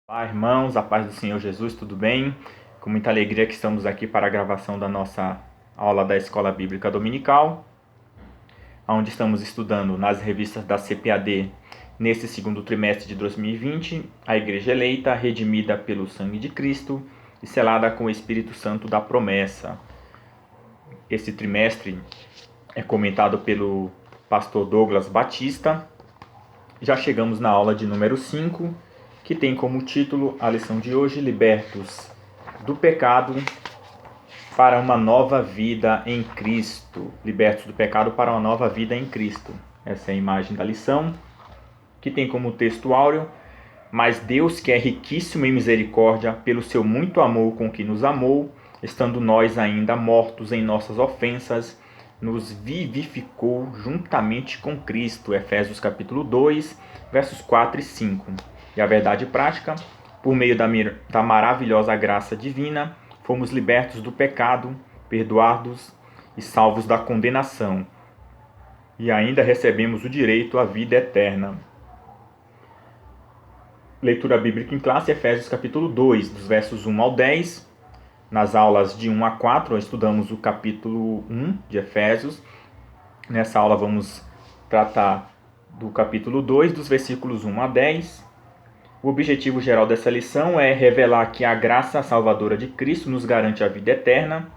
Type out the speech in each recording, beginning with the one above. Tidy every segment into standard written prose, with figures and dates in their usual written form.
Olá, irmãos, a paz do Senhor Jesus, tudo bem? Com muita alegria que estamos aqui para a gravação da nossa aula da Escola Bíblica Dominical, onde estamos estudando nas revistas da CPAD nesse segundo trimestre de 2020, a Igreja Eleita, redimida pelo sangue de Cristo e selada com o Espírito Santo da promessa. Esse trimestre é comentado pelo pastor Douglas Batista. Já chegamos na aula de número 5, que tem como título a lição de hoje: Libertos do pecado para uma nova vida em Cristo. Libertos do pecado para uma nova vida em Cristo. Essa é a imagem da lição, que tem como texto áureo: Mas Deus, que é riquíssimo em misericórdia, pelo seu muito amor com que nos amou, estando nós ainda mortos em nossas ofensas, nos vivificou juntamente com Cristo. Efésios capítulo 2, versos 4 e 5. E a verdade prática: por meio da maravilhosa graça divina, fomos libertos do pecado, perdoados e salvos da condenação. E ainda recebemos o direito à vida eterna. Leitura bíblica em classe, Efésios capítulo 2, dos versos 1 ao 10. Nas aulas de 1 a 4, estudamos o capítulo 1 de Efésios. Nessa aula vamos tratar do capítulo 2, dos versículos 1 a 10. O objetivo geral dessa lição é revelar que a graça salvadora de Cristo nos garante a vida eterna.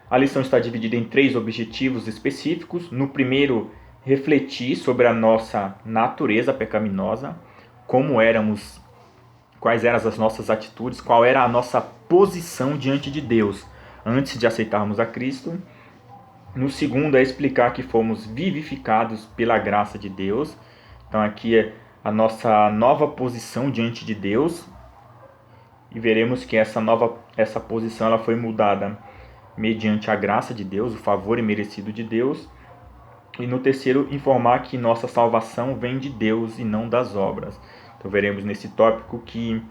A lição está dividida em 3 objetivos específicos. No primeiro, refletir sobre a nossa natureza pecaminosa, como éramos, quais eram as nossas atitudes, qual era a nossa posição diante de Deus antes de aceitarmos a Cristo. No segundo, é explicar que fomos vivificados pela graça de Deus. Então aqui é a nossa nova posição diante de Deus, e veremos que essa posição ela foi mudada mediante a graça de Deus, o favor imerecido de Deus. E no terceiro, informar que nossa salvação vem de Deus e não das obras. Então veremos nesse tópico que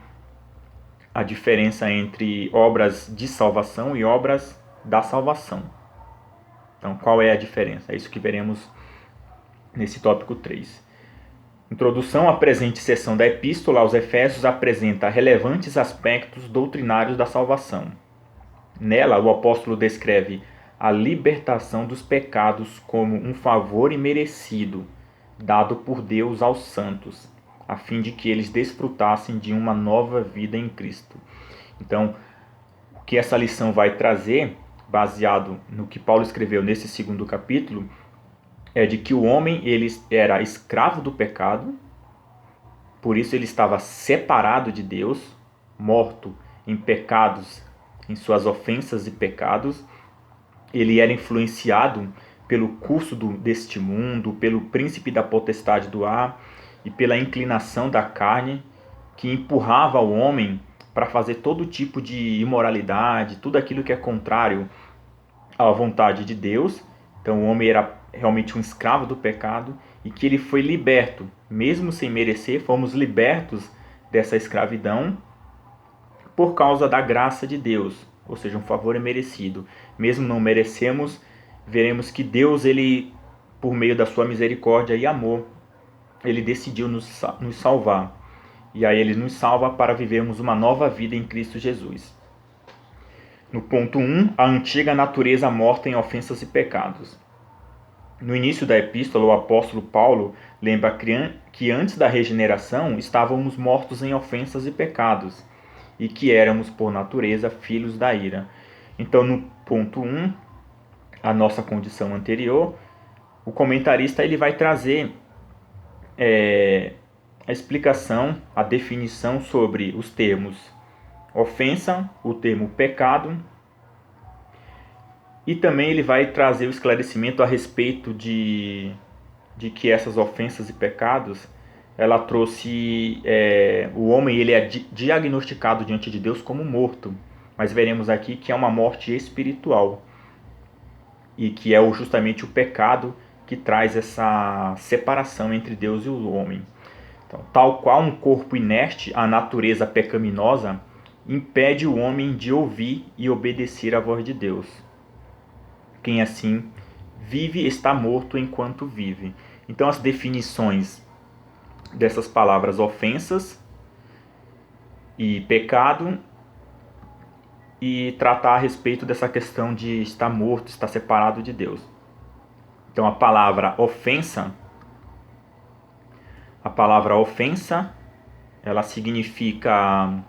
a diferença entre obras de salvação e obras da salvação. Então, qual é a diferença? É isso que veremos nesse tópico 3. Introdução à presente seção da Epístola aos Efésios apresenta relevantes aspectos doutrinários da salvação. Nela, o apóstolo descreve a libertação dos pecados como um favor imerecido dado por Deus aos santos, a fim de que eles desfrutassem de uma nova vida em Cristo. Então, o que essa lição vai trazer, baseado no que Paulo escreveu nesse segundo capítulo, é de que o homem ele era escravo do pecado, por isso ele estava separado de Deus, morto em pecados, em suas ofensas e pecados. Ele era influenciado pelo curso deste mundo, pelo príncipe da potestade do ar e pela inclinação da carne, que empurrava o homem para fazer todo tipo de imoralidade, tudo aquilo que é contrário à vontade de Deus. Então o homem era realmente um escravo do pecado, e que ele foi liberto, mesmo sem merecer, fomos libertos dessa escravidão por causa da graça de Deus, ou seja, um favor imerecido. Mesmo não merecemos, veremos que Deus, ele, por meio da sua misericórdia e amor, ele decidiu nos salvar. E aí ele nos salva para vivermos uma nova vida em Cristo Jesus. No ponto 1, a antiga natureza morta em ofensas e pecados. No início da epístola, o apóstolo Paulo lembra que antes da regeneração estávamos mortos em ofensas e pecados, e que éramos, por natureza, filhos da ira. Então, no ponto 1, a nossa condição anterior, o comentarista ele vai trazer a explicação, a definição sobre os termos ofensa, o termo pecado, e também ele vai trazer o esclarecimento a respeito de que essas ofensas e pecados, ela trouxe o homem, ele é diagnosticado diante de Deus como morto, mas veremos aqui que é uma morte espiritual, e que é justamente o pecado que traz essa separação entre Deus e o homem. Então, tal qual um corpo inerte, a natureza pecaminosa impede o homem de ouvir e obedecer à voz de Deus. Quem assim vive está morto enquanto vive. Então as definições dessas palavras ofensas e pecado, e tratar a respeito dessa questão de estar morto, estar separado de Deus. Então a palavra ofensa, ela significa,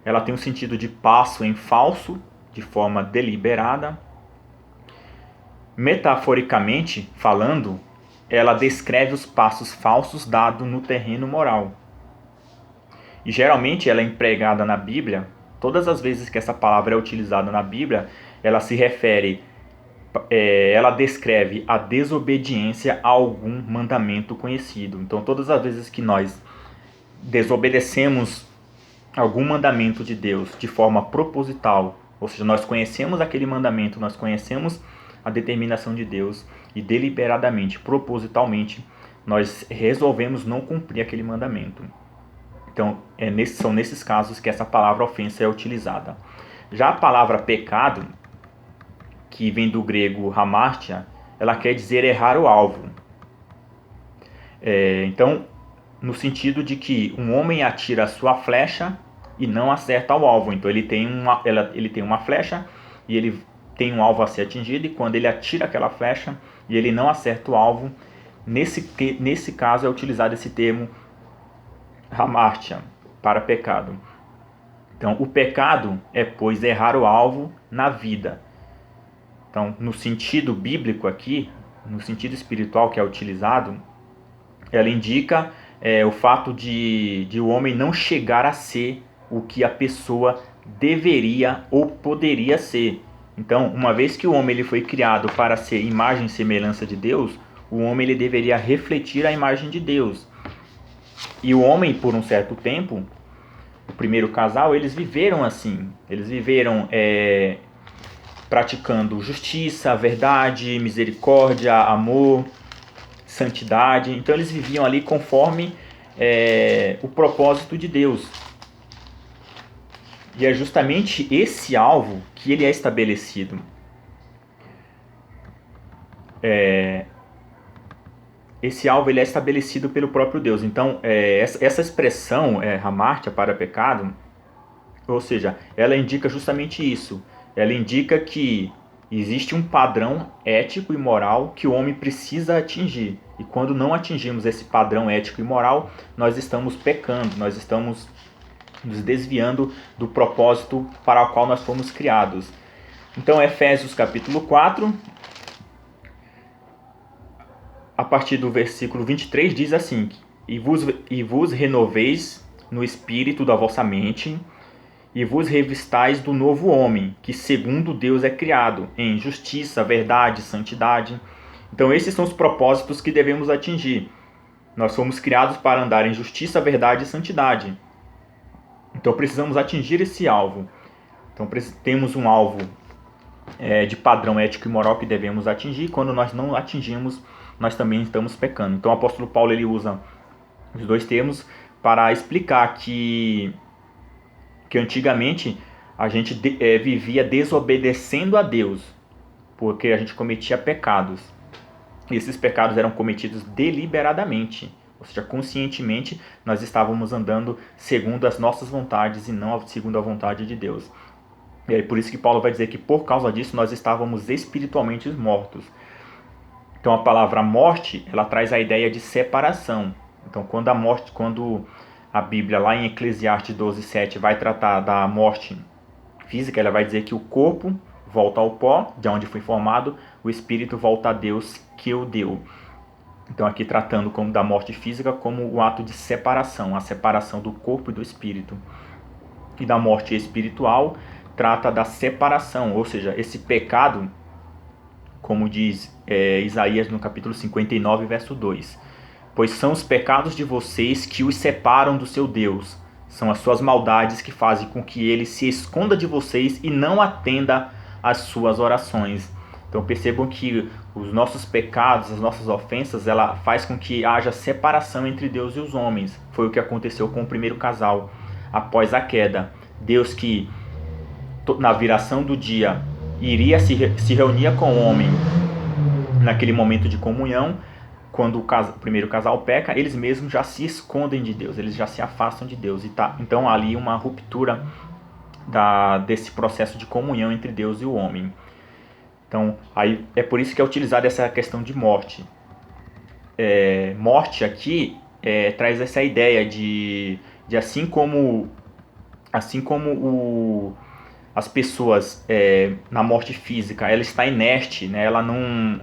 ela tem um sentido de passo em falso, de forma deliberada. Metaforicamente falando, ela descreve os passos falsos dados no terreno moral. E geralmente ela é empregada na Bíblia, todas as vezes que essa palavra é utilizada na Bíblia, ela se refere, ela descreve a desobediência a algum mandamento conhecido. Então todas as vezes que nós desobedecemos algum mandamento de Deus de forma proposital, ou seja, nós conhecemos aquele mandamento, nós conhecemos a determinação de Deus e deliberadamente, propositalmente, nós resolvemos não cumprir aquele mandamento. Então, são nesses casos que essa palavra ofensa é utilizada. Já a palavra pecado, que vem do grego hamartia, ela quer dizer errar o alvo. Então, no sentido de que um homem atira a sua flecha e não acerta o alvo. Então, ele tem uma flecha e ele tem um alvo a ser atingido, e quando ele atira aquela flecha e ele não acerta o alvo, nesse caso é utilizado esse termo hamartia, para pecado. Então, o pecado é, pois, errar o alvo na vida. Então, no sentido bíblico aqui, no sentido espiritual que é utilizado, ela indica o fato de o homem não chegar a ser o que a pessoa deveria ou poderia ser. Então, uma vez que o homem ele foi criado para ser imagem e semelhança de Deus, o homem ele deveria refletir a imagem de Deus. E o homem, por um certo tempo, o primeiro casal, eles viveram assim. Eles viveram praticando justiça, verdade, misericórdia, amor, santidade. Então eles viviam ali conforme o propósito de Deus. E é justamente esse alvo que ele é estabelecido. Esse alvo ele é estabelecido pelo próprio Deus. Então, essa expressão, hamartia, para pecado, ou seja, ela indica justamente isso. Ela indica que existe um padrão ético e moral que o homem precisa atingir. E quando não atingimos esse padrão ético e moral, nós estamos pecando, nós estamos nos desviando do propósito para o qual nós fomos criados. Então, Efésios capítulo 4, a partir do versículo 23, diz assim: E vos renoveis no espírito da vossa mente, e vos revistais do novo homem, que segundo Deus é criado, em justiça, verdade, santidade. Então esses são os propósitos que devemos atingir. Nós fomos criados para andar em justiça, verdade e santidade. Então precisamos atingir esse alvo. Então temos um alvo de padrão ético e moral que devemos atingir. Quando nós não atingimos, nós também estamos pecando. Então o apóstolo Paulo ele usa os dois termos para explicar que antigamente a gente vivia desobedecendo a Deus, porque a gente cometia pecados. E esses pecados eram cometidos deliberadamente, ou seja, conscientemente nós estávamos andando segundo as nossas vontades e não segundo a vontade de Deus. E aí por isso que Paulo vai dizer que por causa disso nós estávamos espiritualmente mortos. Então a palavra morte, ela traz a ideia de separação. Então quando a Bíblia lá em Eclesiastes 12:7 vai tratar da morte física, ela vai dizer que o corpo volta ao pó, de onde foi formado, o espírito volta a Deus que o deu. Então aqui tratando como da morte física como o ato de separação, a separação do corpo e do espírito. E da morte espiritual trata da separação, ou seja, esse pecado, como diz Isaías no capítulo 59, verso 2. Pois são os pecados de vocês que os separam do seu Deus. São as suas maldades que fazem com que ele se esconda de vocês e não atenda às suas orações. Então percebam que os nossos pecados, as nossas ofensas, ela faz com que haja separação entre Deus e os homens. Foi o que aconteceu com o primeiro casal após a queda. Deus que na viração do dia iria se reunir com o homem naquele momento de comunhão, quando o primeiro casal peca, eles mesmos já se escondem de Deus, eles já se afastam de Deus. Então há ali uma ruptura desse processo de comunhão entre Deus e o homem. Então aí é por isso que é utilizada essa questão de morte. Morte aqui traz essa ideia de assim como as pessoas na morte física, ela está inerte, né? Ela não,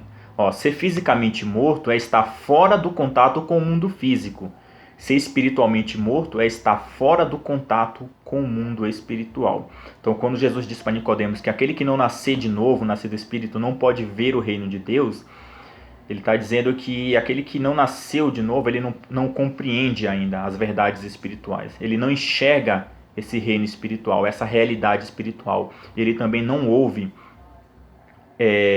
ser fisicamente morto é estar fora do contato com o mundo físico. Ser espiritualmente morto é estar fora do contato com o mundo espiritual. Então, quando Jesus disse para Nicodemos que aquele que não nascer de novo, nascer do Espírito, não pode ver o reino de Deus, ele está dizendo que aquele que não nasceu de novo, ele não compreende ainda as verdades espirituais. Ele não enxerga esse reino espiritual, essa realidade espiritual. Ele também não ouve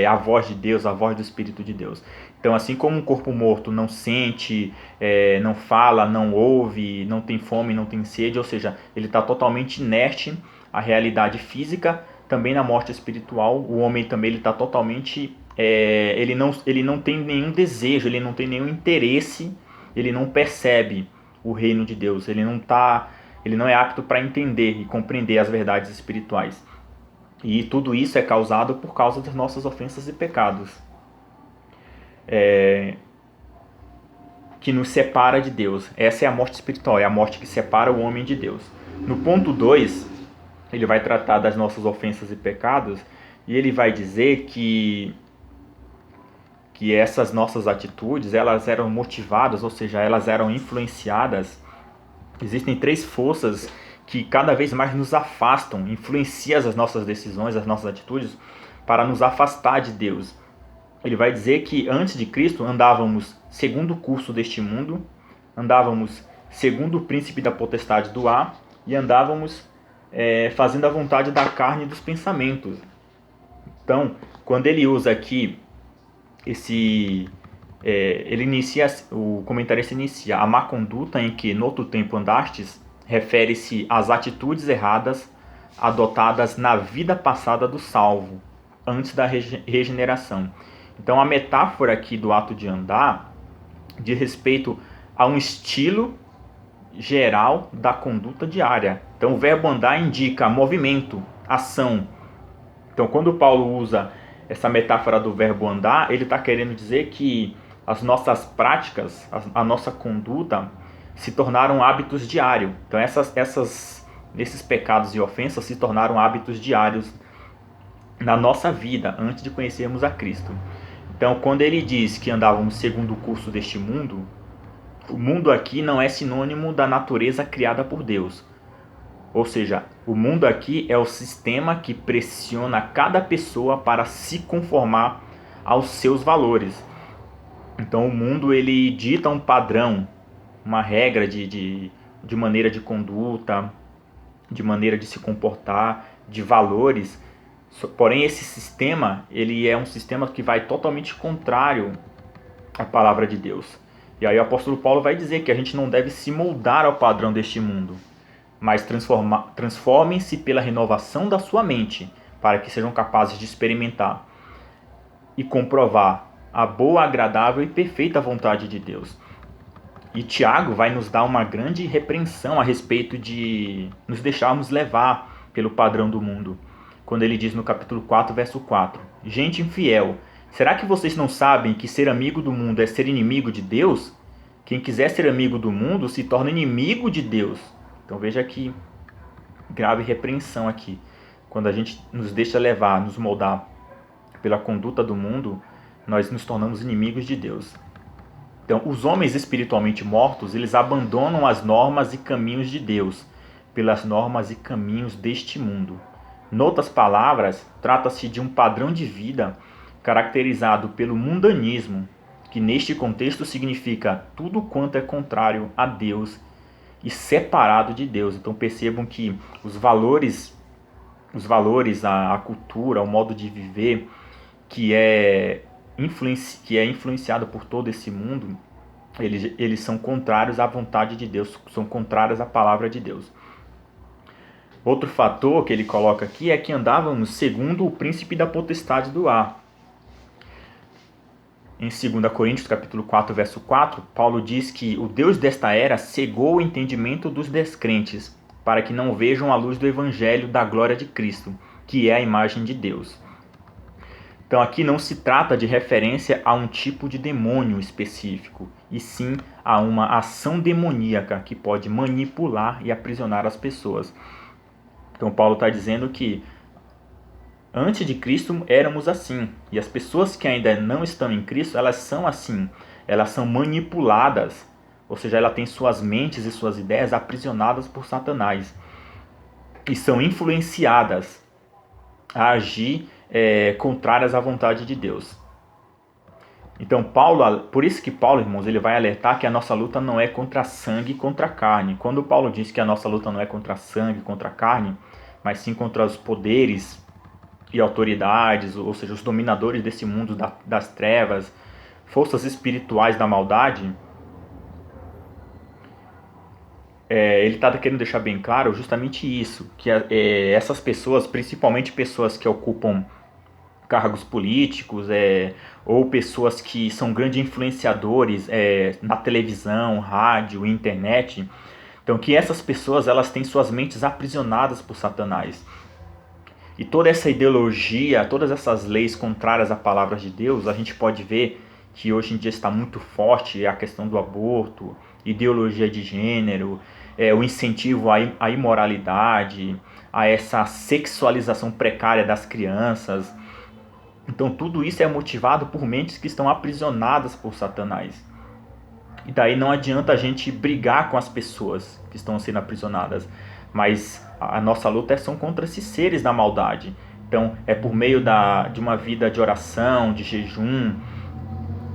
a voz de Deus, a voz do Espírito de Deus. Então, assim como um corpo morto não sente, não fala, não ouve, não tem fome, não tem sede, ou seja, ele está totalmente inerte à realidade física, também na morte espiritual, o homem também está totalmente... ele não tem nenhum desejo, ele não tem nenhum interesse, ele não percebe o reino de Deus, ele não é apto para entender e compreender as verdades espirituais. E tudo isso é causado por causa das nossas ofensas e pecados, que nos separa de Deus. Essa é a morte espiritual, é a morte que separa o homem de Deus. No ponto 2, ele vai tratar das nossas ofensas e pecados, e ele vai dizer que essas nossas atitudes, elas eram motivadas, ou seja, elas eram influenciadas. Existem 3 forças que cada vez mais nos afastam, influenciam as nossas decisões, as nossas atitudes, para nos afastar de Deus. Ele vai dizer que antes de Cristo andávamos segundo o curso deste mundo, andávamos segundo o príncipe da potestade do ar e andávamos fazendo a vontade da carne e dos pensamentos. Então, quando ele usa aqui ele inicia, o comentarista inicia: a má conduta em que no outro tempo andastes refere-se às atitudes erradas adotadas na vida passada do salvo, antes da regeneração. Então a metáfora aqui do ato de andar diz respeito a um estilo geral da conduta diária. Então o verbo andar indica movimento, ação. Então quando Paulo usa essa metáfora do verbo andar, ele está querendo dizer que as nossas práticas, a nossa conduta se tornaram hábitos diários. Então esses pecados e ofensas se tornaram hábitos diários na nossa vida antes de conhecermos a Cristo. Então quando ele diz que andávamos segundo o curso deste mundo, o mundo aqui não é sinônimo da natureza criada por Deus. Ou seja, o mundo aqui é o sistema que pressiona cada pessoa para se conformar aos seus valores. Então o mundo ele dita um padrão, uma regra de maneira de conduta, de maneira de se comportar, de valores. Porém esse sistema ele é um sistema que vai totalmente contrário à palavra de Deus. E aí o apóstolo Paulo vai dizer que a gente não deve se moldar ao padrão deste mundo, mas transformem-se pela renovação da sua mente, para que sejam capazes de experimentar e comprovar a boa, agradável e perfeita vontade de Deus. E Tiago vai nos dar uma grande repreensão a respeito de nos deixarmos levar pelo padrão do mundo, quando ele diz no capítulo 4, verso 4: gente infiel, será que vocês não sabem que ser amigo do mundo é ser inimigo de Deus? Quem quiser ser amigo do mundo se torna inimigo de Deus. Então veja que grave repreensão aqui. Quando a gente nos deixa levar, nos moldar pela conduta do mundo, nós nos tornamos inimigos de Deus. Então, os homens espiritualmente mortos, eles abandonam as normas e caminhos de Deus pelas normas e caminhos deste mundo. Noutras palavras, trata-se de um padrão de vida caracterizado pelo mundanismo, que neste contexto significa tudo quanto é contrário a Deus e separado de Deus. Então percebam que os valores, a cultura, o modo de viver que é influenciado por todo esse mundo, eles são contrários à vontade de Deus, são contrários à palavra de Deus. Outro fator que ele coloca aqui é que andávamos segundo o príncipe da potestade do ar. Em 2 Coríntios, capítulo 4, verso 4, Paulo diz que o Deus desta era cegou o entendimento dos descrentes, para que não vejam a luz do evangelho da glória de Cristo, que é a imagem de Deus. Então aqui não se trata de referência a um tipo de demônio específico, e sim a uma ação demoníaca que pode manipular e aprisionar as pessoas. Então Paulo está dizendo que antes de Cristo éramos assim, e as pessoas que ainda não estão em Cristo, elas são assim, elas são manipuladas, ou seja, ela tem suas mentes e suas ideias aprisionadas por Satanás, e são influenciadas a agir contrárias à vontade de Deus. Então Paulo, por isso que Paulo, irmãos, ele vai alertar que a nossa luta não é contra sangue e contra carne. Quando Paulo diz que a nossa luta não é contra sangue e contra carne, mas sim contra os poderes e autoridades, ou seja, os dominadores desse mundo das trevas, forças espirituais da maldade, ele está querendo deixar bem claro justamente isso, que essas pessoas, principalmente pessoas que ocupam cargos políticos, ou pessoas que são grandes influenciadores na televisão, rádio, internet, então que essas pessoas elas têm suas mentes aprisionadas por Satanás. E toda essa ideologia, todas essas leis contrárias à palavra de Deus, a gente pode ver que hoje em dia está muito forte a questão do aborto, ideologia de gênero, o incentivo à imoralidade, a essa sexualização precária das crianças. Então tudo isso é motivado por mentes que estão aprisionadas por Satanás. E daí não adianta a gente brigar com as pessoas que estão sendo aprisionadas, mas a nossa luta são contra esses seres da maldade. Então é por meio de uma vida de oração, de jejum,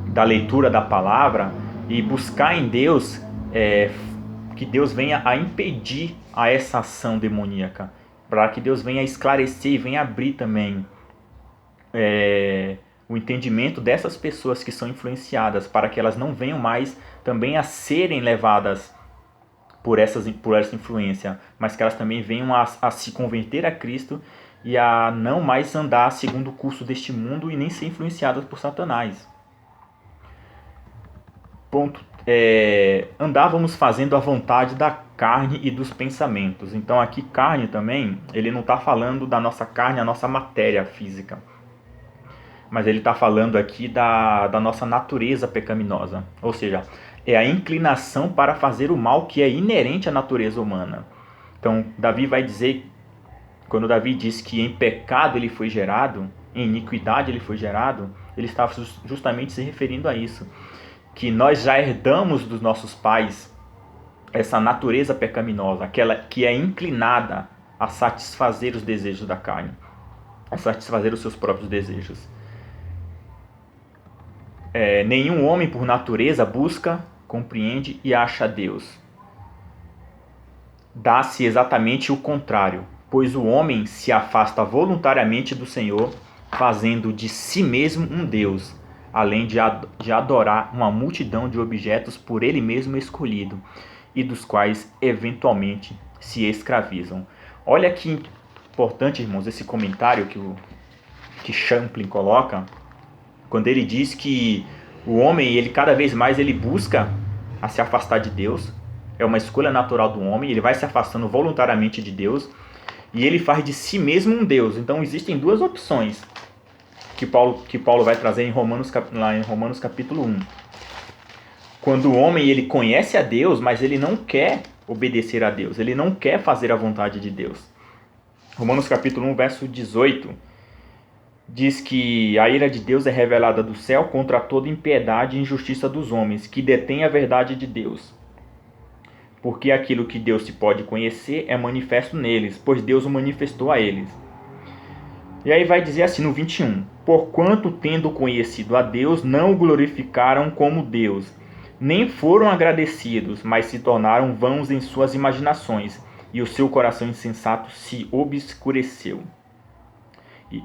da leitura da palavra e buscar em Deus que Deus venha a impedir a essa ação demoníaca, para que Deus venha a esclarecer e venha a abrir também o entendimento dessas pessoas que são influenciadas, para que elas não venham mais também a serem levadas por essa influência, mas que elas também venham a se converter a Cristo e a não mais andar segundo o curso deste mundo e nem ser influenciadas por Satanás. Ponto. Andávamos fazendo a vontade da carne e dos pensamentos. Então aqui carne também, ele não está falando da nossa carne, a nossa matéria física, mas ele está falando aqui da nossa natureza pecaminosa, ou seja, é a inclinação para fazer o mal que é inerente à natureza humana. Então Davi vai dizer, quando Davi diz que em pecado ele foi gerado, em iniquidade ele foi gerado, ele estava justamente se referindo a isso, que nós já herdamos dos nossos pais essa natureza pecaminosa, aquela que é inclinada a satisfazer os desejos da carne, a satisfazer os seus próprios desejos. Nenhum homem por natureza busca, compreende e acha Deus. Dá-se exatamente o contrário, pois o homem se afasta voluntariamente do Senhor, fazendo de si mesmo um Deus, além de adorar uma multidão de objetos por ele mesmo escolhido, e dos quais eventualmente se escravizam. Olha que importante, irmãos, esse comentário que Champlin coloca, quando ele diz que o homem, ele cada vez mais ele busca a se afastar de Deus, é uma escolha natural do homem, ele vai se afastando voluntariamente de Deus, e ele faz de si mesmo um Deus. Então existem duas opções que Paulo vai trazer lá em Romanos capítulo 1. Quando o homem ele conhece a Deus, mas ele não quer obedecer a Deus, ele não quer fazer a vontade de Deus. Romanos capítulo 1, verso 18, diz que a ira de Deus é revelada do céu contra toda impiedade e injustiça dos homens, que detêm a verdade de Deus. Porque aquilo que Deus se pode conhecer é manifesto neles, pois Deus o manifestou a eles. E aí vai dizer assim no 21, porquanto tendo conhecido a Deus, não o glorificaram como Deus, nem foram agradecidos, mas se tornaram vãos em suas imaginações, e o seu coração insensato se obscureceu. E,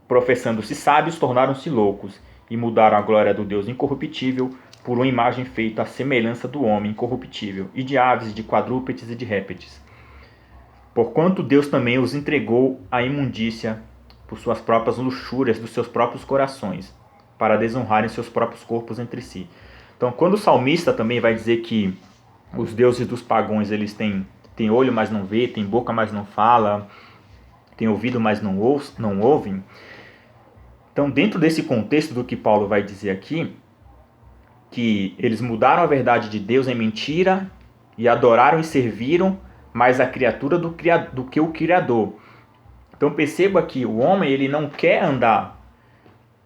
professando-se sábios, tornaram-se loucos, e mudaram a glória do Deus incorruptível por uma imagem feita à semelhança do homem incorruptível, e de aves, de quadrúpedes e de répteis. Porquanto Deus também os entregou à imundícia por suas próprias luxúrias dos seus próprios corações, para desonrarem seus próprios corpos entre si. Então, quando o salmista também vai dizer que os deuses dos pagãos, eles têm olho, mas não vê, têm boca, mas não fala, têm ouvido, mas não ouvem. Então, dentro desse contexto do que Paulo vai dizer aqui, que eles mudaram a verdade de Deus em mentira e adoraram e serviram mais a criatura do que o Criador. Então perceba que o homem, ele não quer andar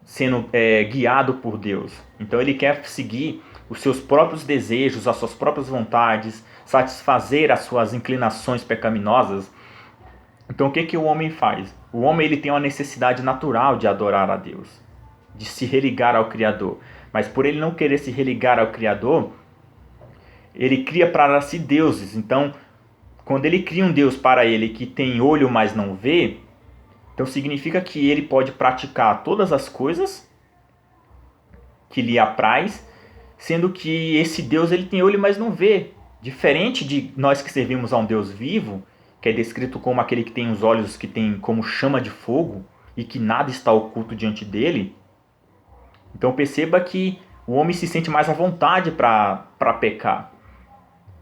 sendo guiado por Deus. Então ele quer seguir os seus próprios desejos, as suas próprias vontades, satisfazer as suas inclinações pecaminosas. Então o que o homem faz? O homem, ele tem uma necessidade natural de adorar a Deus, de se religar ao Criador. Mas por ele não querer se religar ao Criador, ele cria para si deuses. Então, quando ele cria um Deus para ele que tem olho, mas não vê, então significa que ele pode praticar todas as coisas que lhe apraz, sendo que esse Deus, ele tem olho, mas não vê. Diferente de nós que servimos a um Deus vivo, que é descrito como aquele que tem os olhos que tem como chama de fogo e que nada está oculto diante dele. Então perceba que o homem se sente mais à vontade para pecar.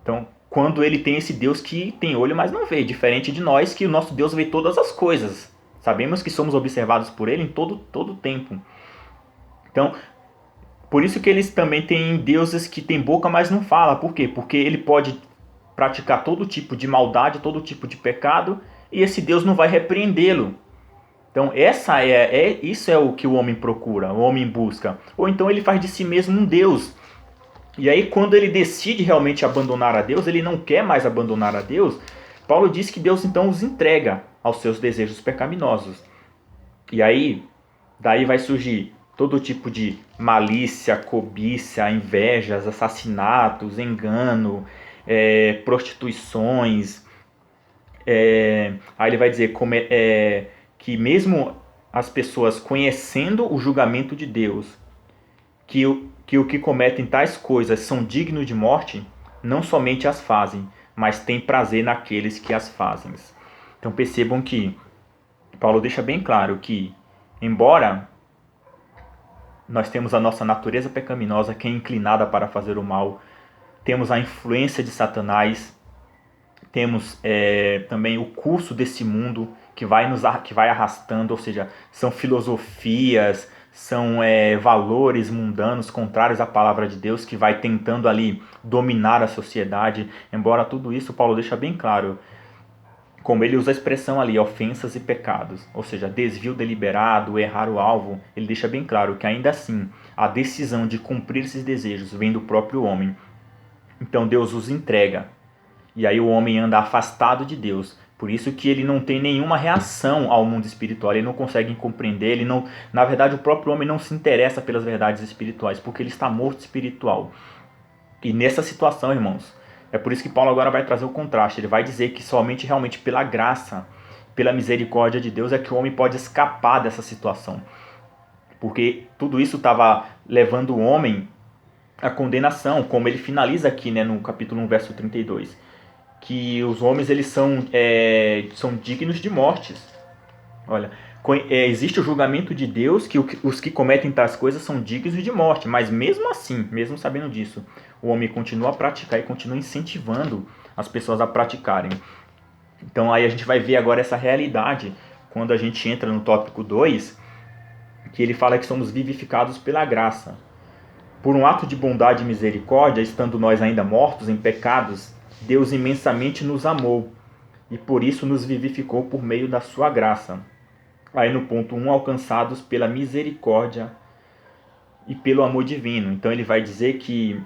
Então, quando ele tem esse Deus que tem olho, mas não vê, diferente de nós, que o nosso Deus vê todas as coisas. Sabemos que somos observados por ele em todo o tempo. Então, por isso que eles também têm deuses que têm boca, mas não fala. Por quê? Porque ele pode praticar todo tipo de maldade, todo tipo de pecado, e esse Deus não vai repreendê-lo. Então, isso é o que o homem procura, o homem busca. Ou então ele faz de si mesmo um Deus. E aí, quando ele decide realmente abandonar a Deus, ele não quer mais abandonar a Deus, Paulo diz que Deus então os entrega aos seus desejos pecaminosos. E aí, daí vai surgir todo tipo de malícia, cobiça, invejas, assassinatos, engano, prostituições. Aí ele vai dizer que mesmo as pessoas conhecendo o julgamento de Deus, que o que cometem tais coisas são dignos de morte, não somente as fazem, mas têm prazer naqueles que as fazem. Então percebam que Paulo deixa bem claro que, embora nós temos a nossa natureza pecaminosa que é inclinada para fazer o mal, temos a influência de Satanás, temos também o curso desse mundo que vai arrastando, ou seja, são filosofias, são valores mundanos contrários à palavra de Deus que vai tentando ali dominar a sociedade. Embora tudo isso, Paulo deixa bem claro, como ele usa a expressão ali, ofensas e pecados, ou seja, desvio deliberado, errar o alvo, ele deixa bem claro que ainda assim a decisão de cumprir esses desejos vem do próprio homem. Então Deus os entrega, e aí o homem anda afastado de Deus. Por isso que ele não tem nenhuma reação ao mundo espiritual, ele não consegue compreender, na verdade o próprio homem não se interessa pelas verdades espirituais, porque ele está morto espiritual. E nessa situação, irmãos, é por isso que Paulo agora vai trazer o contraste. Ele vai dizer que somente realmente pela graça, pela misericórdia de Deus é que o homem pode escapar dessa situação. Porque tudo isso estava levando o homem à condenação, como ele finaliza aqui, né, no capítulo 1, verso 32. Que os homens eles são dignos de mortes. Olha, existe o julgamento de Deus que os que cometem tais coisas são dignos de morte, mas mesmo assim, mesmo sabendo disso, o homem continua a praticar e continua incentivando as pessoas a praticarem. Então aí a gente vai ver agora essa realidade quando a gente entra no tópico 2, que ele fala que somos vivificados pela graça. Por um ato de bondade e misericórdia, estando nós ainda mortos em pecados, Deus imensamente nos amou e por isso nos vivificou por meio da sua graça. Aí no ponto 1, alcançados pela misericórdia e pelo amor divino. Então ele vai dizer que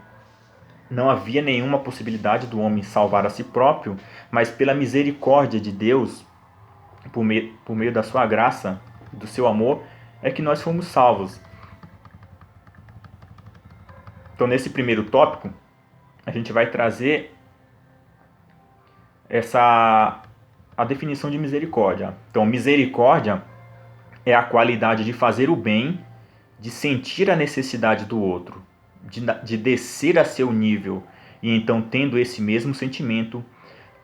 não havia nenhuma possibilidade do homem salvar a si próprio, mas pela misericórdia de Deus, por meio da sua graça e do seu amor, é que nós fomos salvos. Então nesse primeiro tópico, a gente vai trazer a definição de misericórdia. Então misericórdia é a qualidade de fazer o bem, de sentir a necessidade do outro, de descer a seu nível e então, tendo esse mesmo sentimento,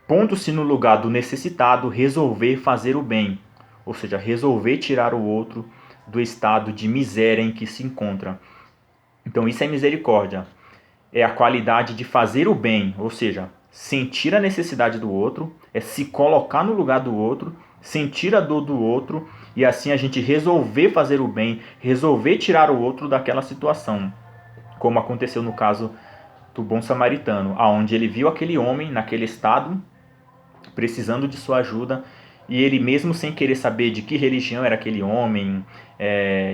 pondo-se no lugar do necessitado, resolver fazer o bem, ou seja, resolver tirar o outro do estado de miséria em que se encontra. Então isso é misericórdia. É a qualidade de fazer o bem, ou seja, sentir a necessidade do outro, é se colocar no lugar do outro, sentir a dor do outro e assim a gente resolver fazer o bem, resolver tirar o outro daquela situação, como aconteceu no caso do bom samaritano, aonde ele viu aquele homem naquele estado, precisando de sua ajuda, e ele mesmo sem querer saber de que religião era aquele homem,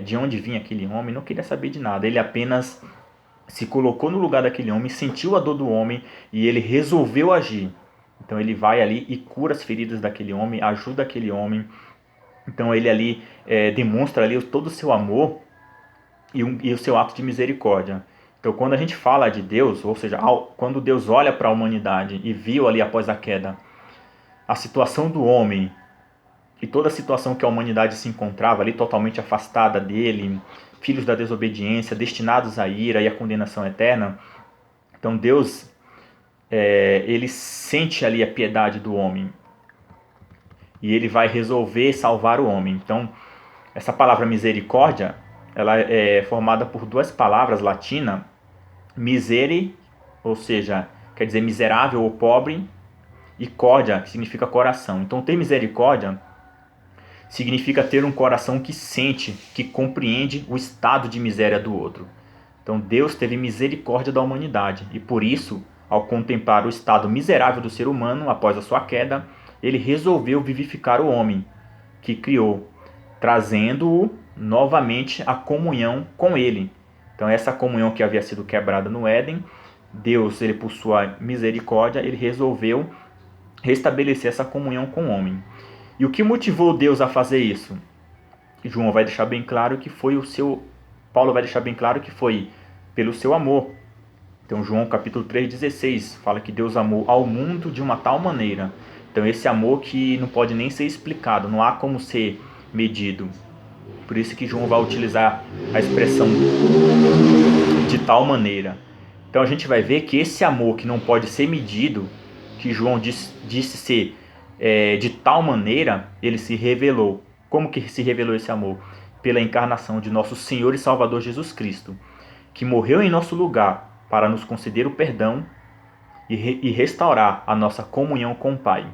de onde vinha aquele homem, não queria saber de nada, ele apenas se colocou no lugar daquele homem, sentiu a dor do homem e ele resolveu agir. Então ele vai ali e cura as feridas daquele homem, ajuda aquele homem. Então ele ali demonstra ali todo o seu amor e o seu ato de misericórdia. Então quando a gente fala de Deus, ou seja, quando Deus olha para a humanidade e viu ali após a queda a situação do homem e toda a situação que a humanidade se encontrava ali totalmente afastada dele, filhos da desobediência, destinados à ira e à condenação eterna, então Deus ele sente ali a piedade do homem e ele vai resolver salvar o homem. Então essa palavra misericórdia, ela é formada por duas palavras latinas, misere, ou seja, quer dizer miserável ou pobre, e cordia, que significa coração. Então ter misericórdia significa ter um coração que sente, que compreende o estado de miséria do outro. Então Deus teve misericórdia da humanidade e por isso, ao contemplar o estado miserável do ser humano após a sua queda, ele resolveu vivificar o homem que criou, trazendo-o novamente à comunhão com ele. Então essa comunhão que havia sido quebrada no Éden, Deus, ele por sua misericórdia, ele resolveu restabelecer essa comunhão com o homem. E o que motivou Deus a fazer isso? João vai deixar bem claro que foi Paulo vai deixar bem claro que foi pelo seu amor. Então João capítulo 3,16 fala que Deus amou ao mundo de uma tal maneira. Então esse amor que não pode nem ser explicado, não há como ser medido. Por isso que João vai utilizar a expressão de tal maneira. Então a gente vai ver que esse amor que não pode ser medido, que João disse ser de tal maneira, ele se revelou. Como que se revelou esse amor? Pela encarnação de nosso Senhor e Salvador Jesus Cristo, que morreu em nosso lugar para nos conceder o perdão e restaurar a nossa comunhão com o Pai.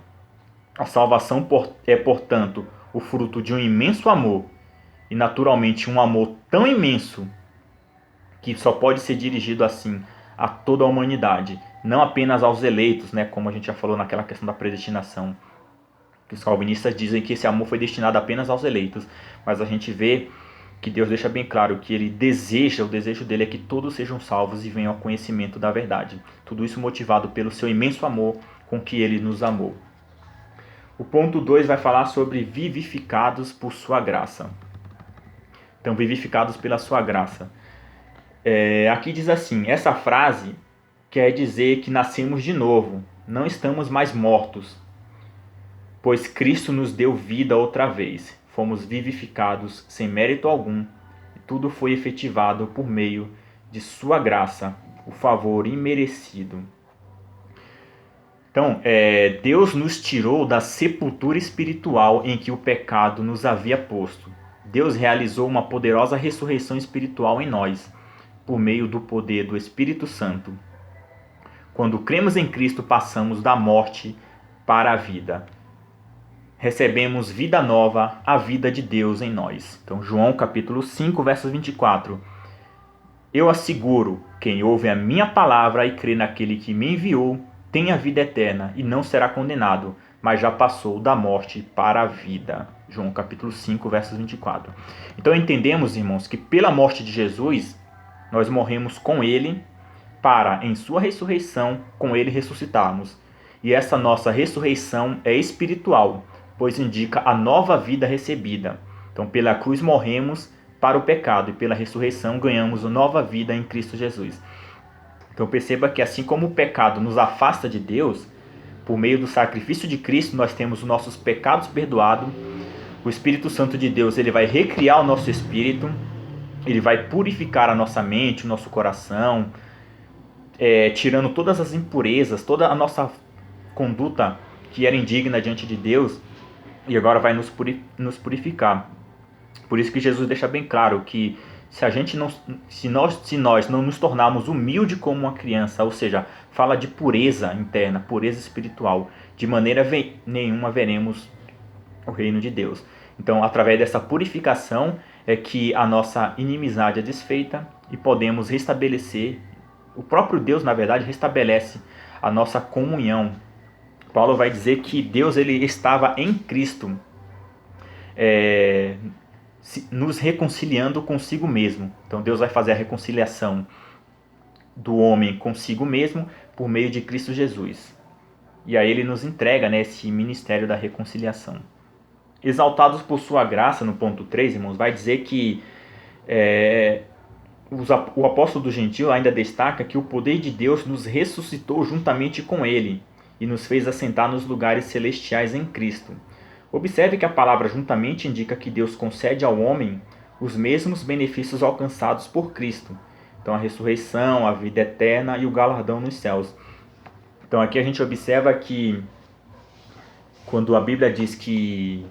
A salvação é, portanto, o fruto de um imenso amor, e naturalmente um amor tão imenso que só pode ser dirigido assim a toda a humanidade, não apenas aos eleitos, né, como a gente já falou naquela questão da predestinação, que os calvinistas dizem que esse amor foi destinado apenas aos eleitos, mas a gente vê que Deus deixa bem claro que ele deseja, o desejo dele é que todos sejam salvos e venham ao conhecimento da verdade. Tudo isso motivado pelo seu imenso amor com que ele nos amou. O ponto 2 vai falar sobre vivificados por sua graça. Então, vivificados pela sua graça. Aqui diz assim, essa frase quer dizer que nascemos de novo, não estamos mais mortos, pois Cristo nos deu vida outra vez. Fomos vivificados sem mérito algum, e tudo foi efetivado por meio de sua graça, o favor imerecido. Então, Deus nos tirou da sepultura espiritual em que o pecado nos havia posto. Deus realizou uma poderosa ressurreição espiritual em nós, por meio do poder do Espírito Santo. Quando cremos em Cristo, passamos da morte para a vida. Recebemos vida nova, a vida de Deus em nós. Então, João capítulo 5, versos 24. Eu asseguro, quem ouve a minha palavra e crê naquele que me enviou, tem a vida eterna e não será condenado, mas já passou da morte para a vida. João capítulo 5, versos 24. Então entendemos, irmãos, que pela morte de Jesus, nós morremos com ele para, em sua ressurreição, com ele ressuscitarmos. E essa nossa ressurreição é espiritual, pois indica a nova vida recebida. Então, pela cruz morremos para o pecado e pela ressurreição ganhamos a nova vida em Cristo Jesus. Então, perceba que assim como o pecado nos afasta de Deus, por meio do sacrifício de Cristo nós temos os nossos pecados perdoados. O Espírito Santo de Deus, ele vai recriar o nosso espírito, ele vai purificar a nossa mente, o nosso coração, tirando todas as impurezas, toda a nossa conduta que era indigna diante de Deus, e agora vai nos purificar. Por isso que Jesus deixa bem claro que se nós não nos tornarmos humildes como uma criança, ou seja, fala de pureza interna, pureza espiritual, de maneira nenhuma veremos o reino de Deus. Então, através dessa purificação é que a nossa inimizade é desfeita e podemos restabelecer. O próprio Deus, na verdade, restabelece a nossa comunhão. Paulo vai dizer que Deus ele estava em Cristo, nos reconciliando consigo mesmo. Então Deus vai fazer a reconciliação do homem consigo mesmo por meio de Cristo Jesus. E aí ele nos entrega, né, esse ministério da reconciliação. Exaltados por sua graça, no ponto 3, irmãos, vai dizer que o apóstolo do gentil ainda destaca que o poder de Deus nos ressuscitou juntamente com ele e nos fez assentar nos lugares celestiais em Cristo. Observe que a palavra juntamente indica que Deus concede ao homem os mesmos benefícios alcançados por Cristo. Então, a ressurreição, a vida eterna e o galardão nos céus. Então, aqui a gente observa que quando a Bíblia diz que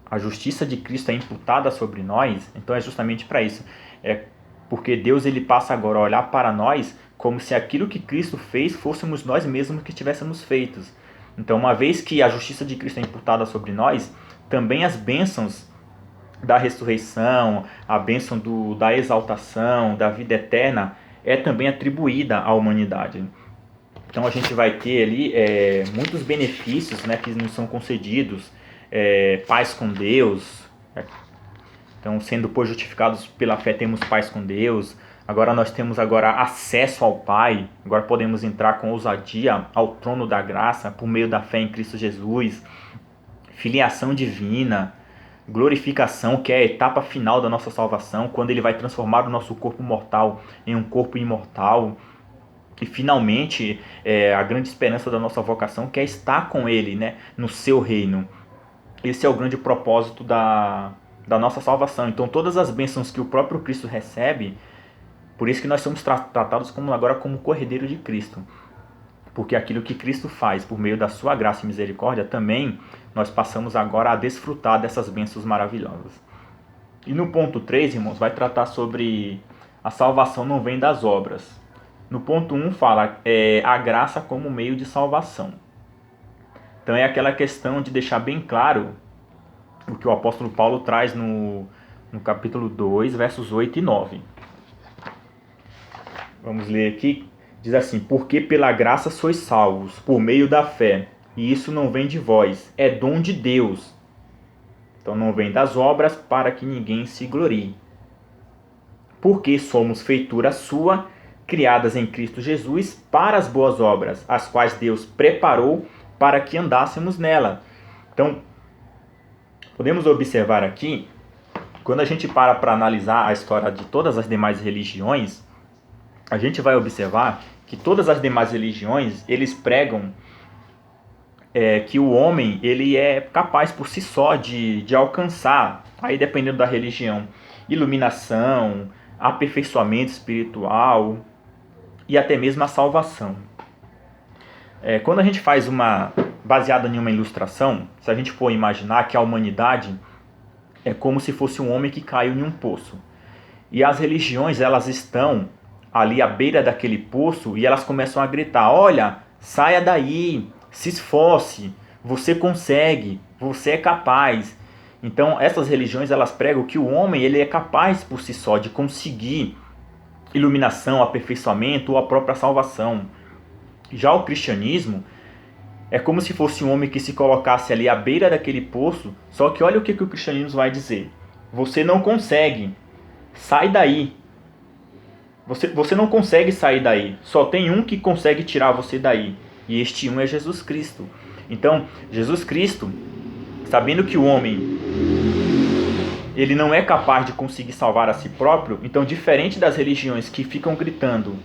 a justiça de Cristo é imputada sobre nós, então é justamente para isso. É porque Deus ele passa agora a olhar para nós como se aquilo que Cristo fez fôssemos nós mesmos que tivéssemos feitos. Então, uma vez que a justiça de Cristo é imputada sobre nós, também as bênçãos da ressurreição, a bênção da exaltação, da vida eterna, é também atribuída à humanidade. Então, a gente vai ter ali muitos benefícios, né, que nos são concedidos, paz com Deus. Então, sendo pois justificados pela fé, temos paz com Deus. Agora nós temos acesso ao Pai. Agora podemos entrar com ousadia ao trono da graça por meio da fé em Cristo Jesus. Filiação divina, glorificação, que é a etapa final da nossa salvação, quando ele vai transformar o nosso corpo mortal em um corpo imortal. E finalmente, a grande esperança da nossa vocação, que é estar com ele, né, no seu reino. Esse é o grande propósito da nossa salvação. Então todas as bênçãos que o próprio Cristo recebe, por isso que nós somos tratados agora como cordeiro de Cristo. Porque aquilo que Cristo faz por meio da sua graça e misericórdia, também nós passamos agora a desfrutar dessas bênçãos maravilhosas. E no ponto 3, irmãos, vai tratar sobre a salvação não vem das obras. No ponto 1 fala a graça como meio de salvação. Então é aquela questão de deixar bem claro o que o apóstolo Paulo traz no capítulo 2, versos 8 e 9. Vamos ler aqui. Diz assim: porque pela graça sois salvos, por meio da fé, e isso não vem de vós, é dom de Deus. Então não vem das obras, para que ninguém se glorie. Porque somos feitura sua, criadas em Cristo Jesus, para as boas obras, as quais Deus preparou para que andássemos nela. Então, podemos observar aqui, quando a gente para analisar a história de todas as demais religiões, a gente vai observar que todas as demais religiões, eles pregam que o homem ele é capaz por si só de alcançar, aí dependendo da religião, iluminação, aperfeiçoamento espiritual e até mesmo a salvação. Quando a gente faz baseada em uma ilustração, se a gente for imaginar que a humanidade é como se fosse um homem que caiu em um poço. E as religiões, elas estão ali à beira daquele poço e elas começam a gritar: olha, saia daí, se esforce, você consegue, você é capaz. Então essas religiões, elas pregam que o homem ele é capaz por si só de conseguir iluminação, aperfeiçoamento ou a própria salvação. Já o cristianismo é como se fosse um homem que se colocasse ali à beira daquele poço, só que olha o que o cristianismo vai dizer: você não consegue, sai daí. Você não consegue sair daí, só tem um que consegue tirar você daí, e este um é Jesus Cristo. Então, Jesus Cristo, sabendo que o homem ele não é capaz de conseguir salvar a si próprio, então, diferente das religiões que ficam gritando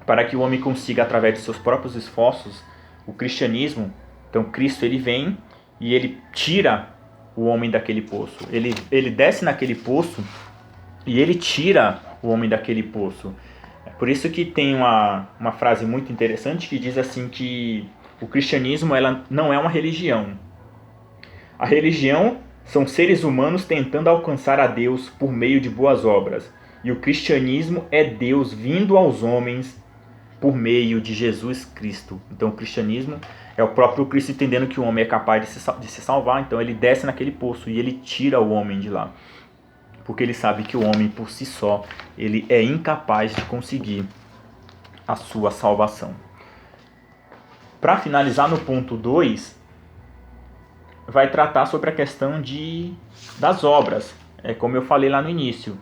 para que o homem consiga através de seus próprios esforços, o cristianismo, então Cristo ele vem e ele tira o homem daquele poço. Ele desce naquele poço e ele tira o homem daquele poço. É por isso que tem uma frase muito interessante que diz assim que o cristianismo ela não é uma religião. A religião São seres humanos tentando alcançar a Deus por meio de boas obras. E o cristianismo é Deus vindo aos homens por meio de Jesus Cristo. Então o cristianismo é o próprio Cristo entendendo que o homem é capaz de se salvar. Então ele desce naquele poço e ele tira o homem de lá. Porque ele sabe que o homem por si só, ele é incapaz de conseguir a sua salvação. Para finalizar no ponto 2, vai tratar sobre a questão das obras. É como eu falei lá no início.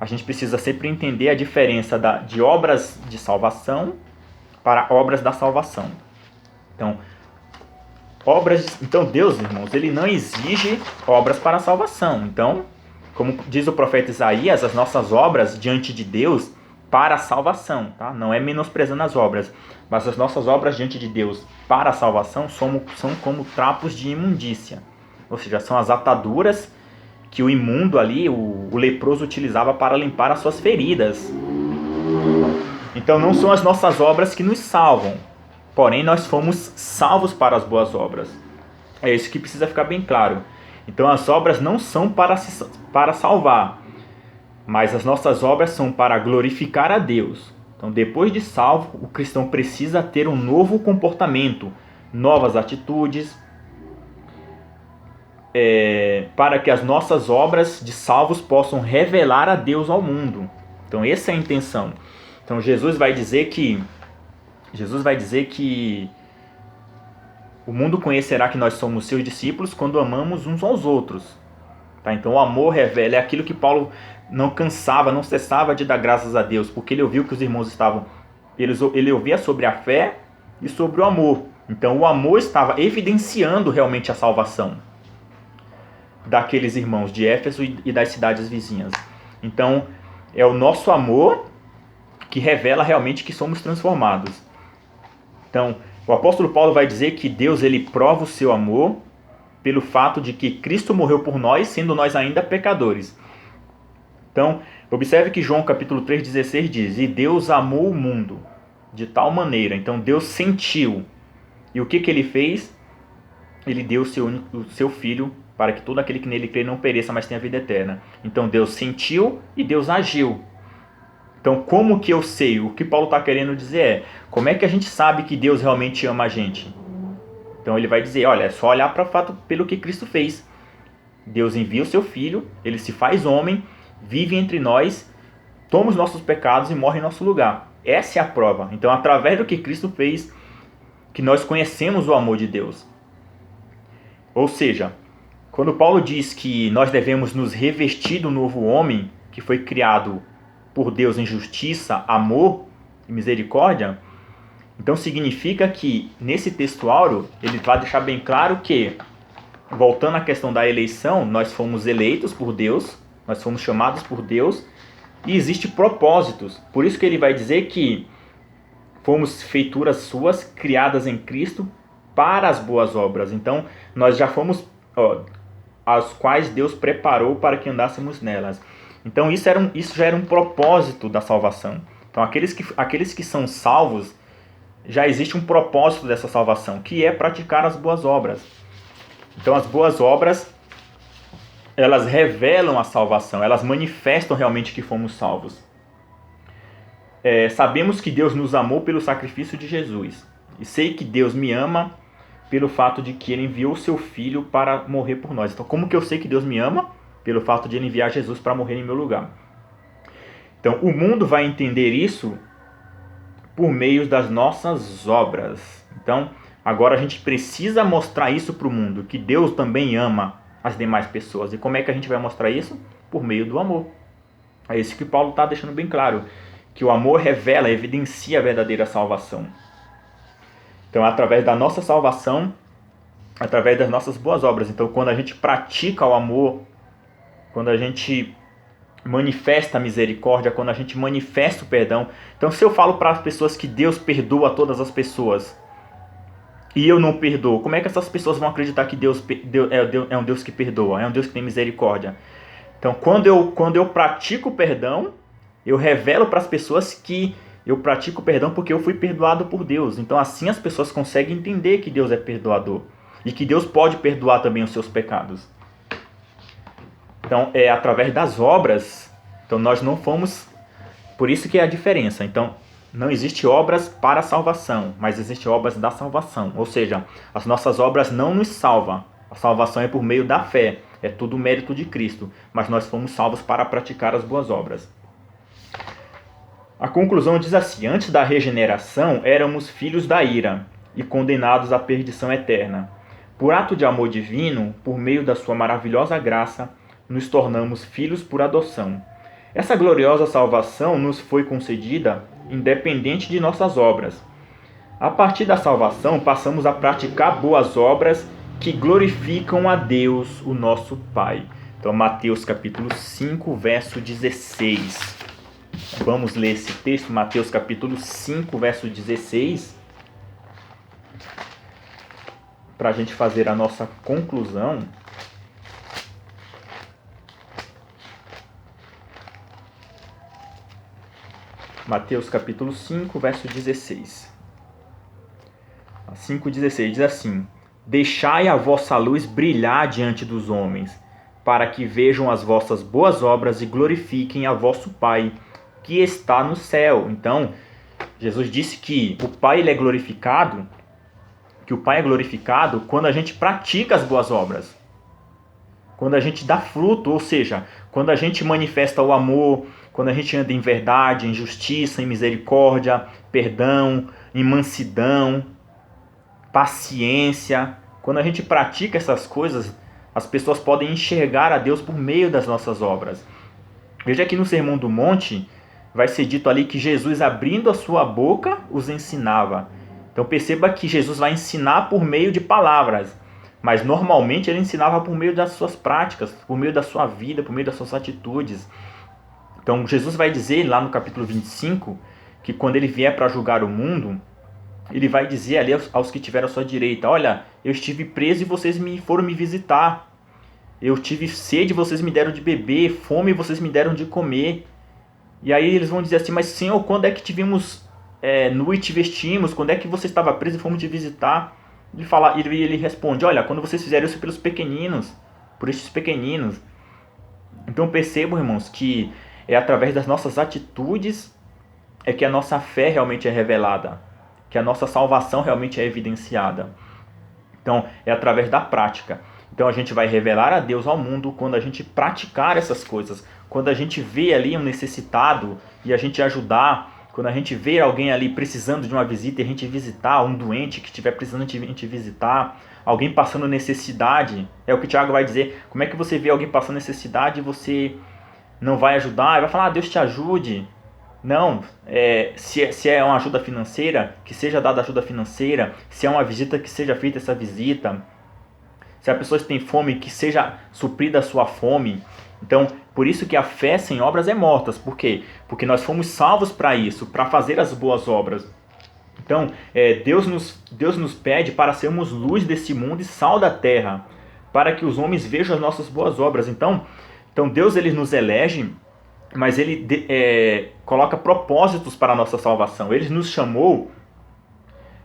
A gente precisa sempre entender a diferença de obras de salvação para obras da salvação. Então Deus, irmãos, ele não exige obras para a salvação. Então, como diz o profeta Isaías, as nossas obras diante de Deus para a salvação, tá? Não é menosprezando as obras, mas as nossas obras diante de Deus para a salvação são como trapos de imundícia. Ou seja, são as ataduras que o imundo ali, o leproso, utilizava para limpar as suas feridas. Então não são as nossas obras que nos salvam, porém nós fomos salvos para as boas obras. É isso que precisa ficar bem claro. Então as obras não são para salvar, mas as nossas obras são para glorificar a Deus. Então depois de salvo, o cristão precisa ter um novo comportamento, novas atitudes, para que as nossas obras de salvos possam revelar a Deus ao mundo. Então essa é a intenção. Então Jesus vai dizer que o mundo conhecerá que nós somos seus discípulos quando amamos uns aos outros. Tá? Então o amor revela, é aquilo que Paulo não cessava de dar graças a Deus, porque ele ouviu que os irmãos ele ouvia sobre a fé e sobre o amor. Então o amor estava evidenciando realmente a salvação daqueles irmãos de Éfeso e das cidades vizinhas. Então é o nosso amor que revela realmente que somos transformados. Então o apóstolo Paulo vai dizer que Deus ele prova o seu amor pelo fato de que Cristo morreu por nós, sendo nós ainda pecadores. Então, observe que João capítulo 3,16 diz: e Deus amou o mundo de tal maneira. Então Deus sentiu. E o que ele fez? Ele deu o seu Filho para que todo aquele que nele crê não pereça, mas tenha vida eterna. Então Deus sentiu e Deus agiu. Então como que eu sei? O que Paulo está querendo dizer é: como é que a gente sabe que Deus realmente ama a gente? Então ele vai dizer, olha, é só olhar para o fato pelo que Cristo fez. Deus envia o seu Filho, ele se faz homem, vive entre nós, toma os nossos pecados e morre em nosso lugar. Essa é a prova. Então, através do que Cristo fez, que nós conhecemos o amor de Deus. Ou seja, quando Paulo diz que nós devemos nos revestir do novo homem, que foi criado por Deus em justiça, amor e misericórdia, então significa que nesse texto áureo ele vai deixar bem claro que, voltando à questão da eleição, nós fomos eleitos por Deus, nós fomos chamados por Deus e existe propósitos. Por isso que ele vai dizer que fomos feituras suas, criadas em Cristo para as boas obras. Então nós já fomos, as quais Deus preparou para que andássemos nelas. Então isso já era um propósito da salvação. Então aqueles que são salvos, já existe um propósito dessa salvação, que é praticar as boas obras. Então as boas obras, elas revelam a salvação, elas manifestam realmente que fomos salvos. Sabemos que Deus nos amou pelo sacrifício de Jesus. E sei que Deus me ama pelo fato de que Ele enviou o seu Filho para morrer por nós. Então como que eu sei que Deus me ama? Pelo fato de Ele enviar Jesus para morrer em meu lugar. Então o mundo vai entender isso por meio das nossas obras. Então, agora a gente precisa mostrar isso para o mundo, que Deus também ama as demais pessoas. E como é que a gente vai mostrar isso? Por meio do amor. É isso que Paulo está deixando bem claro, que o amor revela, evidencia a verdadeira salvação. Então, através da nossa salvação, através das nossas boas obras. Então, quando a gente pratica o amor, quando a gente manifesta a misericórdia, quando a gente manifesta o perdão. Então, se eu falo para as pessoas que Deus perdoa todas as pessoas e eu não perdoo, como é que essas pessoas vão acreditar que Deus é um Deus que perdoa, é um Deus que tem misericórdia? Então, quando eu pratico o perdão, eu revelo para as pessoas que eu pratico o perdão porque eu fui perdoado por Deus. Então, assim as pessoas conseguem entender que Deus é perdoador e que Deus pode perdoar também os seus pecados. Então, é através das obras. Então, nós não fomos... Por isso que é a diferença. Então, não existe obras para a salvação, mas existe obras da salvação. Ou seja, as nossas obras não nos salvam. A salvação é por meio da fé. É tudo mérito de Cristo. Mas nós fomos salvos para praticar as boas obras. A conclusão diz assim: antes da regeneração, éramos filhos da ira e condenados à perdição eterna. Por ato de amor divino, por meio da sua maravilhosa graça, nos tornamos filhos por adoção. Essa gloriosa salvação nos foi concedida independente de nossas obras. A partir da salvação, passamos a praticar boas obras que glorificam a Deus, o nosso Pai. Então, Mateus capítulo 5, verso 16. Vamos ler esse texto, Mateus capítulo 5, verso 16, para a gente fazer a nossa conclusão. Mateus capítulo 5, verso 16. 5,16 diz assim: deixai a vossa luz brilhar diante dos homens, para que vejam as vossas boas obras e glorifiquem a vosso Pai, que está no céu. Então, Jesus disse que o Pai ele é glorificado, quando a gente pratica as boas obras. Quando a gente dá fruto, ou seja, quando a gente manifesta o amor, quando a gente anda em verdade, em justiça, em misericórdia, perdão, em mansidão, paciência. Quando a gente pratica essas coisas, as pessoas podem enxergar a Deus por meio das nossas obras. Veja que no Sermão do Monte vai ser dito ali que Jesus, abrindo a sua boca, os ensinava. Então perceba que Jesus vai ensinar por meio de palavras, mas normalmente ele ensinava por meio das suas práticas, por meio da sua vida, por meio das suas atitudes. Então Jesus vai dizer lá no capítulo 25 que quando ele vier para julgar o mundo, ele vai dizer ali aos que estiveram à sua direita: olha, eu estive preso e vocês foram me visitar. Eu tive sede e vocês me deram de beber, fome e vocês me deram de comer. E aí eles vão dizer assim: mas Senhor, quando é que te vimos nu e te vestimos? Quando é que você estava preso e fomos te visitar? Ele responde: olha, quando vocês fizeram isso pelos pequeninos, por estes pequeninos. Então percebam, irmãos, que é através das nossas atitudes é que a nossa fé realmente é revelada, que a nossa salvação realmente é evidenciada. Então é através da prática. Então a gente vai revelar a Deus ao mundo quando a gente praticar essas coisas. Quando a gente vê ali um necessitado e a gente ajudar. Quando a gente vê alguém ali precisando de uma visita e a gente visitar, um doente que estiver precisando de a gente visitar, alguém passando necessidade. É o que o Tiago vai dizer: como é que você vê alguém passando necessidade e você não vai ajudar? Ele vai falar: Deus te ajude. Não, se é uma ajuda financeira, que seja dada ajuda financeira. Se é uma visita, que seja feita essa visita. Se a pessoa tem fome, que seja suprida a sua fome. Então, por isso que a fé sem obras é morta. Por quê? Porque nós fomos salvos para isso, para fazer as boas obras. Então, Deus nos pede para sermos luz desse mundo e sal da terra, para que os homens vejam as nossas boas obras. Então Deus ele nos elege, mas ele coloca propósitos para a nossa salvação. Ele nos chamou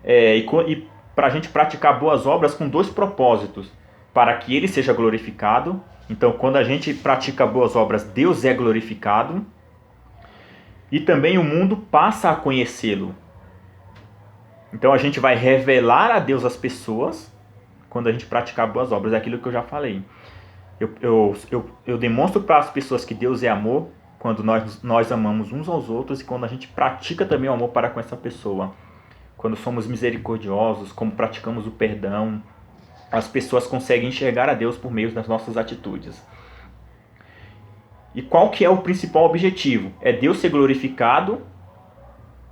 e para a gente praticar boas obras com dois propósitos: para que ele seja glorificado. Então, quando a gente pratica boas obras, Deus é glorificado, e também o mundo passa a conhecê-lo. Então, a gente vai revelar a Deus às pessoas quando a gente praticar boas obras. É aquilo que eu já falei. Eu demonstro para as pessoas que Deus é amor quando nós amamos uns aos outros, e quando a gente pratica também o amor para com essa pessoa. Quando somos misericordiosos, como praticamos o perdão, as pessoas conseguem enxergar a Deus por meio das nossas atitudes. E qual que é o principal objetivo? É Deus ser glorificado,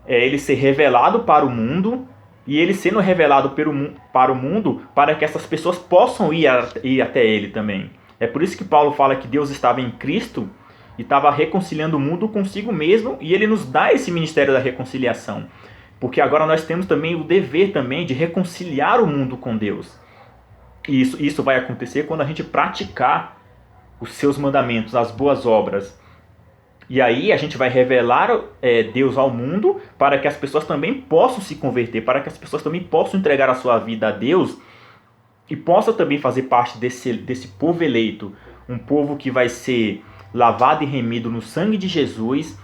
é Ele ser revelado para o mundo, e Ele sendo revelado para o mundo, para que essas pessoas possam ir até Ele também. É por isso que Paulo fala que Deus estava em Cristo e estava reconciliando o mundo consigo mesmo, e Ele nos dá esse ministério da reconciliação. Porque agora nós temos também o dever também de reconciliar o mundo com Deus. E isso vai acontecer quando a gente praticar os seus mandamentos, as boas obras. E aí a gente vai revelar Deus ao mundo, para que as pessoas também possam se converter, para que as pessoas também possam entregar a sua vida a Deus e possam também fazer parte desse povo eleito, um povo que vai ser lavado e remido no sangue de Jesus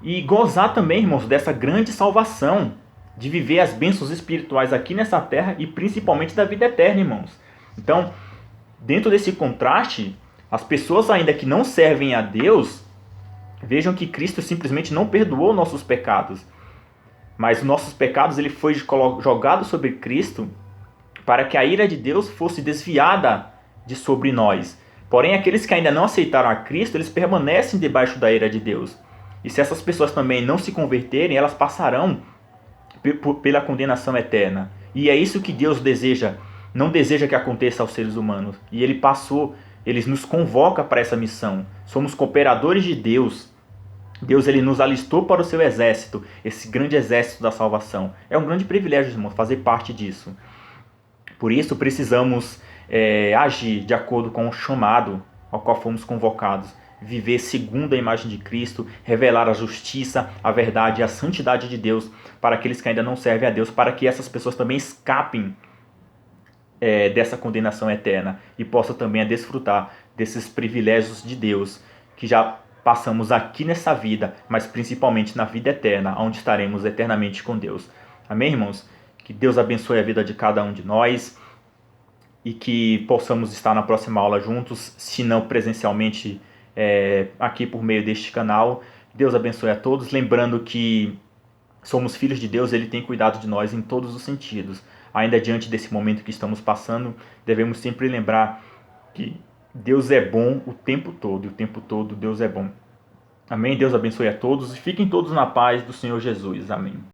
e gozar também, irmãos, dessa grande salvação, de viver as bênçãos espirituais aqui nessa terra e principalmente da vida eterna, irmãos. Então, dentro desse contraste, as pessoas ainda que não servem a Deus, vejam que Cristo simplesmente não perdoou nossos pecados, mas os nossos pecados ele foi jogado sobre Cristo para que a ira de Deus fosse desviada de sobre nós. Porém, aqueles que ainda não aceitaram a Cristo, eles permanecem debaixo da ira de Deus. E se essas pessoas também não se converterem, elas passarão pela condenação eterna. E é isso que Deus deseja, não deseja que aconteça aos seres humanos. E Ele nos convoca para essa missão. Somos cooperadores de Deus. Deus ele nos alistou para o seu exército, esse grande exército da salvação. É um grande privilégio, irmãos, fazer parte disso. Por isso precisamos agir de acordo com o chamado ao qual fomos convocados. Viver segundo a imagem de Cristo, revelar a justiça, a verdade e a santidade de Deus para aqueles que ainda não servem a Deus, para que essas pessoas também escapem dessa condenação eterna e possam também desfrutar desses privilégios de Deus que já passamos aqui nessa vida, mas principalmente na vida eterna, onde estaremos eternamente com Deus. Amém, irmãos? Que Deus abençoe a vida de cada um de nós e que possamos estar na próxima aula juntos, se não presencialmente aqui por meio deste canal. Deus abençoe a todos, lembrando que somos filhos de Deus, Ele tem cuidado de nós em todos os sentidos. Ainda diante desse momento que estamos passando, devemos sempre lembrar que Deus é bom o tempo todo, e o tempo todo Deus é bom. Amém? Deus abençoe a todos e fiquem todos na paz do Senhor Jesus. Amém.